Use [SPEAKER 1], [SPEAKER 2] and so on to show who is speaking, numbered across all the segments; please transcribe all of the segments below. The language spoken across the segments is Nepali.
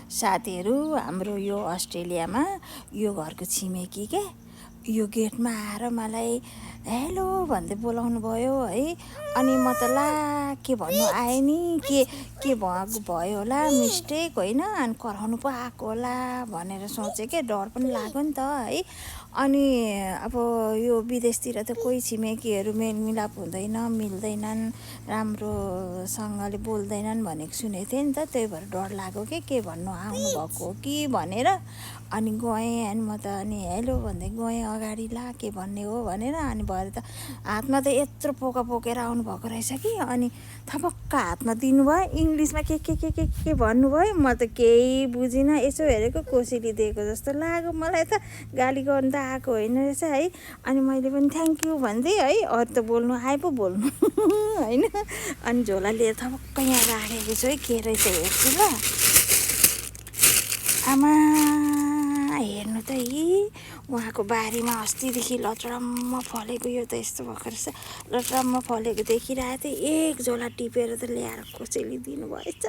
[SPEAKER 1] साथीहरू हाम्रो यो अस्ट्रेलियामा यो घरको छिमेकी के यो गेटमा आएर मलाई हेलो भन्दै बोलाउनु भयो है। अनि म त ला के भन्नु आएँ नि के भयो होला मिस्टेक होइन, अनि कराउनु पो आएको होला भनेर सोचेँ के, डर पनि लाग्यो नि त है। अनि अब यो विदेशतिर त कोही छिमेकीहरू मेलमिलाप हुँदैन, मिल्दैनन्, राम्रोसँगले बोल्दैनन् भनेको सुनेको थिएँ नि त, त्यही भएर डर लाग्यो के भन्नु आउनुभएको हो कि भनेर। अनि गएँ, अनि म त अनि हेलो भन्दै गएँ अगाडि, ला के भन्ने हो भनेर। अनि भरे त हातमा त यत्रो पोका पोकेर आउनुभएको रहेछ कि, अनि थपक्क हातमा दिनुभयो, इङ्ग्लिसमा के भन्नुभयो, म त केही बुझिनँ। यसो हेरेको कोसेली दिएको जस्तो लाग्यो मलाई त, गाली गर्नु त आएको होइन रहेछ है। अनि मैले पनि थ्याङ्क यू भन्दै है, अरू त बोल्नु आए पो बोल्नु होइन। अनि झोला लिएर थपक्क यहाँ राखेको छु है, के रहेछ हेर्छु ल। आमा हेर्नु त यी उहाँको बारीमा अस्तिदेखि लटरम्म फलेको, यो त यस्तो भएको रहेछ, लटरम्म फलेको देखिरहेको थिएँ। एक झोला टिपेर त ल्याएर कोसेली दिनुभएछ।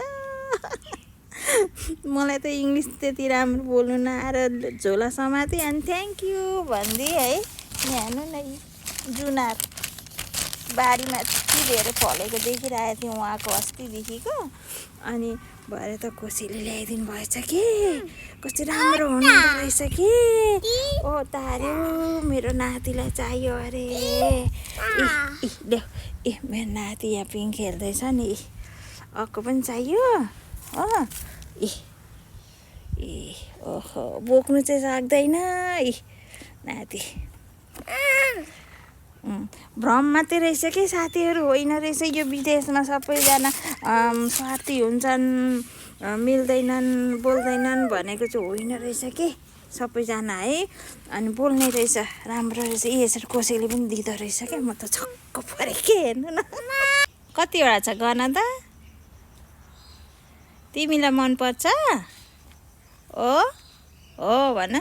[SPEAKER 1] मलाई त इङ्ग्लिस त्यति राम्रो बोल्नु नआएर झोला समातेँ, अनि थ्याङ्क यू भनिदिएँ है। यहाँ हेर्नु न यी जुनार बारीमा यति धेरै फलेको देखिरहेको थिएँ उहाँको अस्तिदेखिको। अनि भरे त कोसेली ल्याइदिनु भएछ कि, कस्तो राम्रो हुनुहुँदो रहेछ कि। ओ तार्यो मेरो नातिलाई चाहियो अरे। ल्याऊ मेरो नाति यहाँ पिङ खेल्दैछ नि, अक्को पनि चाहियो हो। ओहो बोक्नु चाहिँ सक्दैन नाति। भ्रम मात्रै रहेछ कि साथीहरू, होइन रहेछ। यो विदेशमा सबैजना स्वार्थी हुन्छन्, मिल्दैनन्, बोल्दैनन् भनेको चाहिँ होइन रहेछ कि सबैजना है। अनि बोल्ने रहेछ, राम्रो रहेछ। यसरी कोसेली पनि दिँदो रहेछ क्या, म त छक्क परेँ के। हेर्नु न कतिवटा छ गन त, तिमीलाई मनपर्छ? हो भन।